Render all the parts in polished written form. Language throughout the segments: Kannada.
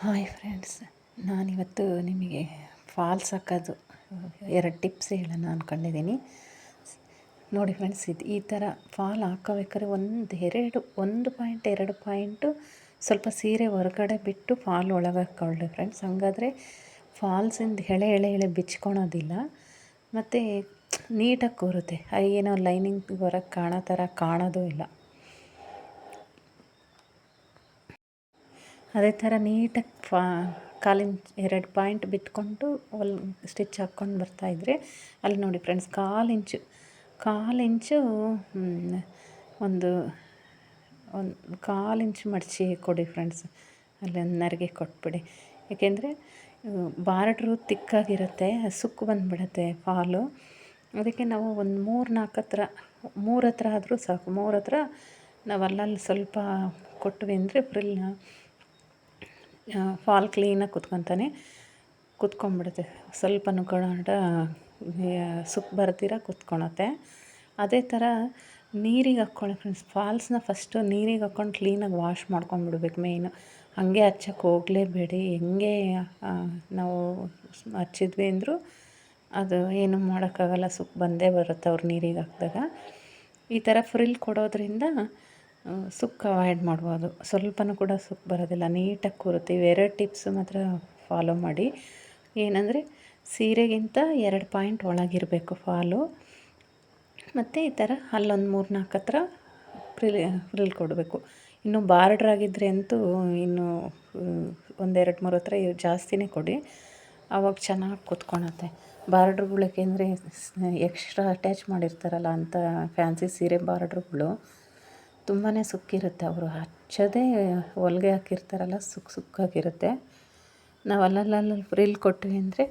ಹಾಯ್ ಫ್ರೆಂಡ್ಸ್, ನಾನಿವತ್ತು ನಿಮಗೆ ಫಾಲ್ಸ್ ಹಾಕೋದು 2 ಟಿಪ್ಸ್ ಹೇಳೋಣ ಅಂದ್ಕೊಂಡಿದ್ದೀನಿ. ನೋಡಿ ಫ್ರೆಂಡ್ಸ್, ಈ ಥರ ಫಾಲ್ ಹಾಕೋಬೇಕಾದ್ರೆ 1 ಪಾಯಿಂಟ್ 2 ಪಾಯಿಂಟು ಸ್ವಲ್ಪ ಸೀರೆ ಹೊರಗಡೆ ಬಿಟ್ಟು ಫಾಲ್ ಒಳಗೆ ಹಾಕ್ಕೊಳ್ಳಿ ಫ್ರೆಂಡ್ಸ್. ಹಂಗಾದರೆ ಫಾಲ್ಸಿಂದ ಎಳೆ ಬಿಚ್ಕೊಳೋದಿಲ್ಲ ಮತ್ತು ನೀಟಾಗಿ ಕೂರುತ್ತೆ. ಏನೋ ಲೈನಿಂಗ್ ಹೊರಗೆ ಕಾಣೋ ಥರ ಕಾಣೋದು ಇಲ್ಲ. ಅದೇ ಥರ ನೀಟಾಗಿ ಕಾಲಿನ 2 ಪಾಯಿಂಟ್ ಬಿಟ್ಕೊಂಡು ಸ್ಟಿಚ್ ಹಾಕ್ಕೊಂಡು ಬರ್ತಾಯಿದ್ರೆ ಅಲ್ಲಿ ನೋಡಿ ಫ್ರೆಂಡ್ಸ್, ಕಾಲು ಇಂಚು ಒಂದು 1/4 ಇಂಚು ಮಡಚಿ ಕೊಡಿ ಫ್ರೆಂಡ್ಸ್. ಅಲ್ಲಿ ಒಂದು ನರಿಗೆ ಕೊಟ್ಬಿಡಿ. ಏಕೆಂದರೆ ಬಾರ್ಡ್ರು ತಿಕ್ಕಾಗಿರುತ್ತೆ, ಸುಕ್ಕು ಬಂದುಬಿಡುತ್ತೆ ಫಾಲು. ಅದಕ್ಕೆ ನಾವು ಒಂದು 3 ಹತ್ರ ಆದರೂ ಸಾಕು. 3 ಹತ್ರ ನಾವು ಅಲ್ಲಲ್ಲಿ ಸ್ವಲ್ಪ ಕೊಟ್ವಿ ಅಂದರೆ ಫಾಲ್ ಕ್ಲೀನಾಗಿ ಕುತ್ಕೊಂಡ್ಬಿಡುತ್ತೆ. ಸ್ವಲ್ಪನೂ ಕೂಡ ಸುಕ್ಕು ಬರ್ದಿರ ಕುತ್ಕೊಳತ್ತೆ. ಅದೇ ಥರ ನೀರಿಗೆ ಹಾಕ್ಕೊಳ್ಳಿ ಫ್ರೆಂಡ್ಸ್. ಫಾಲ್ಸ್ನ ಫಸ್ಟು ನೀರಿಗೆ ಹಾಕ್ಕೊಂಡು ಕ್ಲೀನಾಗಿ ವಾಶ್ ಮಾಡ್ಕೊಂಡ್ಬಿಡ್ಬೇಕು ಮೇಯ್ನು. ಹಾಗೆ ಹಚ್ಚಕ್ಕೆ ಹೋಗಲೇಬೇಡಿ. ಹೆಂಗೆ ನಾವು ಹಚ್ಚಿದ್ವಿ ಅಂದರೂ ಅದು ಏನು ಮಾಡೋಕ್ಕಾಗಲ್ಲ, ಸುಕ್ಕು ಬಂದೇ ಬರುತ್ತೆ ಅವ್ರು ನೀರಿಗೆ ಹಾಕಿದಾಗ. ಈ ಥರ ಫ್ರಿಲ್ ಕೊಡೋದ್ರಿಂದ ಸುಕ್ಕು ಅವಾಯ್ಡ್ ಮಾಡ್ಬೋದು. ಸ್ವಲ್ಪನೂ ಕೂಡ ಸುಕ್ಕು ಬರೋದಿಲ್ಲ, ನೀಟಾಗಿ ಕೂರುತ್ತೆ. ಇವೆರಡು ಟಿಪ್ಸು ಮಾತ್ರ ಫಾಲೋ ಮಾಡಿ. ಏನಂದರೆ ಸೀರೆಗಿಂತ 2 ಪಾಯಿಂಟ್ ಒಳಗಿರಬೇಕು ಫಾಲು. ಮತ್ತು ಈ ಥರ ಅಲ್ಲೊಂದು 3-4 ಹತ್ರ ಫ್ರಿಲ್ ಕೊಡಬೇಕು. ಇನ್ನು ಬಾರ್ಡ್ರ್ ಆಗಿದ್ದರೆ ಅಂತೂ ಇನ್ನು 1-2-3 ಹತ್ರ ಜಾಸ್ತಿನೇ ಕೊಡಿ. ಆವಾಗ ಚೆನ್ನಾಗಿ ಕುತ್ಕೊಳತ್ತೆ. ಬಾರ್ಡ್ರುಗಳಿಗೆ ಅಂದರೆ ಎಕ್ಸ್ಟ್ರಾ ಅಟ್ಯಾಚ್ ಮಾಡಿರ್ತಾರಲ್ಲ ಅಂಥ ಫ್ಯಾನ್ಸಿ ಸೀರೆ ಬಾರ್ಡ್ರುಗಳು ತುಂಬಾ ಸುಕ್ಕಿರುತ್ತೆ. ಅವರು ಹಚ್ಚೋದೇ ಹೊಲಿಗೆ ಹಾಕಿರ್ತಾರಲ್ಲ, ಸುಕ್ಕಾಗಿರುತ್ತೆ. ನಾವು ಅಲ್ಲಲ್ಲಿ ಫ್ರಿಲ್ ಕೊಟ್ವಿ ಅಂದರೆ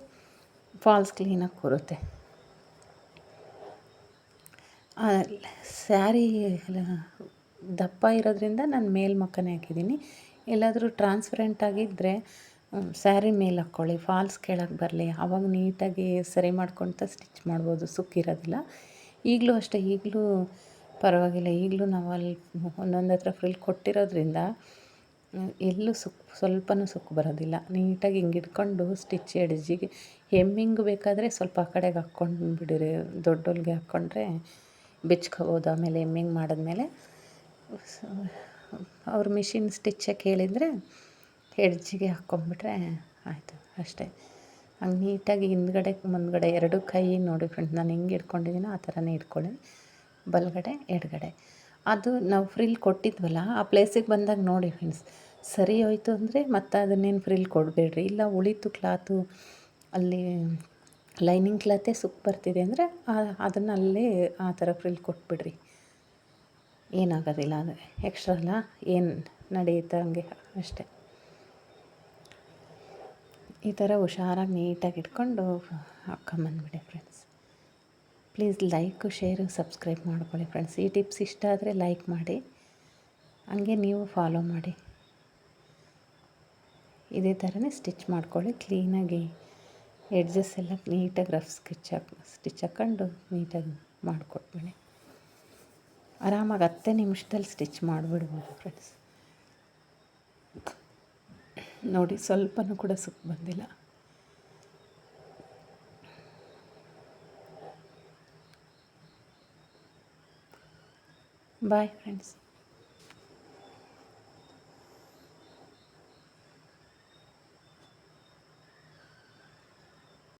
ಫಾಲ್ಸ್ ಕ್ಲೀನಾಗಿ ಕೂರುತ್ತೆ. ಸ್ಯಾರಿ ದಪ್ಪ ಇರೋದ್ರಿಂದ ನಾನು ಮೇಲ್ಮುಖನೇ ಹಾಕಿದ್ದೀನಿ. ಎಲ್ಲಾದರೂ ಟ್ರಾನ್ಸ್ಪರೆಂಟ್ ಆಗಿದ್ದರೆ ಸ್ಯಾರಿ ಮೇಲೆ ಹಾಕ್ಕೊಳ್ಳಿ, ಫಾಲ್ಸ್ ಕೆಳಗೆ ಬರಲಿ. ಆವಾಗ ನೀಟಾಗಿ ಸರಿ ಮಾಡ್ಕೊಳ್ತಾ ಸ್ಟಿಚ್ ಮಾಡ್ಬೋದು, ಸುಕ್ಕಿರೋದಿಲ್ಲ. ಈಗಲೂ ಅಷ್ಟೇ, ಈಗಲೂ ಪರವಾಗಿಲ್ಲ. ಈಗಲೂ ನಾವು ಅಲ್ಲಿ ಒಂದೊಂದು ಹತ್ರ ಫ್ರಿಲ್ ಕೊಟ್ಟಿರೋದ್ರಿಂದ ಎಲ್ಲೂ ಸ್ವಲ್ಪನೂ ಸುಕ್ಕು ಬರೋದಿಲ್ಲ. ನೀಟಾಗಿ ಹಿಂಗೆ ಇಟ್ಕೊಂಡು ಸ್ಟಿಚ್ ಎಡ್ಜಿಗೆ ಹೆಮ್ಮಿಂಗ್ ಬೇಕಾದರೆ ಸ್ವಲ್ಪ ಆ ಕಡೆಗೆ ಹಾಕ್ಕೊಂಡು ಬಿಡಿರಿ. ದೊಡ್ಡ ಹೊಲಿಗೆ ಹಾಕ್ಕೊಂಡ್ರೆ ಬಿಚ್ಕೋಬೋದು. ಆಮೇಲೆ ಹೆಮ್ಮಿಂಗ್ ಮಾಡಿದ್ಮೇಲೆ ಅವ್ರು ಮಿಷಿನ್ ಸ್ಟಿಚ್ಚೇ ಕೇಳಿದರೆ ಎಡ್ಜಿಗೆ ಹಾಕ್ಕೊಂಬಿಟ್ರೆ ಆಯಿತು, ಅಷ್ಟೇ. ಹಂಗೆ ನೀಟಾಗಿ ಹಿಂದ್ಗಡೆ ಮುಂದ್ಗಡೆ 2 ಕೈ ನೋಡಿ ಫ್ರೆಂಡ್ಸ್, ನಾನು ಹೆಂಗೆ ಇಟ್ಕೊಂಡಿದ್ದೀನೋ ಆ ಥರನೇ ಇಟ್ಕೊಳ್ಳಿ. ಬಲಗಡೆ ಎಡಗಡೆ ಅದು ನಾವು ಫ್ರಿಲ್ ಕೊಟ್ಟಿದ್ವಲ್ಲ ಆ ಪ್ಲೇಸಿಗೆ ಬಂದಾಗ ನೋಡಿ ಫ್ರೆಂಡ್ಸ್, ಸರಿ ಹೋಯ್ತು ಅಂದರೆ ಮತ್ತೆ ಅದನ್ನೇನು ಫ್ರಿಲ್ ಕೊಡಬೇಡ್ರಿ. ಇಲ್ಲ ಉಳಿತು ಕ್ಲಾತು, ಅಲ್ಲಿ ಲೈನಿಂಗ್ ಕ್ಲಾತೇ ಸುಕ್ಕು ಬರ್ತಿದೆ ಅಂದರೆ ಅದನ್ನು ಅಲ್ಲೇ ಆ ಥರ ಫ್ರಿಲ್ ಕೊಟ್ಬಿಡ್ರಿ. ಏನಾಗೋದಿಲ್ಲ, ಅದು ಎಕ್ಸ್ಟ್ರಾ ಅಲ್ಲ, ಏನು ನಡೆಯುತ್ತೆ ಹಂಗೆ ಅಷ್ಟೇ. ಈ ಥರ ಹುಷಾರಾಗಿ ನೀಟಾಗಿ ಇಟ್ಕೊಂಡು ಹಾಕ್ಕೊಂಬಂದ್ಬಿಡಿ friends. Please like, share, subscribe ಮಾಡ್ಕೊಳ್ಳಿ ಫ್ರೆಂಡ್ಸ್. ಈ ಟಿಪ್ಸ್ ಇಷ್ಟ ಆದರೆ ಲೈಕ್ ಮಾಡಿ, ಹಂಗೆ ನೀವು ಫಾಲೋ ಮಾಡಿ. ಇದೇ ಥರನೇ ಸ್ಟಿಚ್ ಮಾಡ್ಕೊಳ್ಳಿ ಕ್ಲೀನಾಗಿ. ಎಡ್ಜಸ್ ಎಲ್ಲ ನೀಟಾಗಿ ರಫ್ ಸ್ಟಿಚ್ ಹಾಕ್ಕೊಂಡು ನೀಟಾಗಿ ಮಾಡಿಕೊಟ್ಬಿಡಿ. ಆರಾಮಾಗಿ 10 ನಿಮಿಷದಲ್ಲಿ ಸ್ಟಿಚ್ ಮಾಡಿಬಿಡ್ಬೋದು ಫ್ರೆಂಡ್ಸ್. ನೋಡಿ, ಸ್ವಲ್ಪನೂ ಕೂಡ ಸುಕ್ಕು ಬಂದಿಲ್ಲ. Boy friends.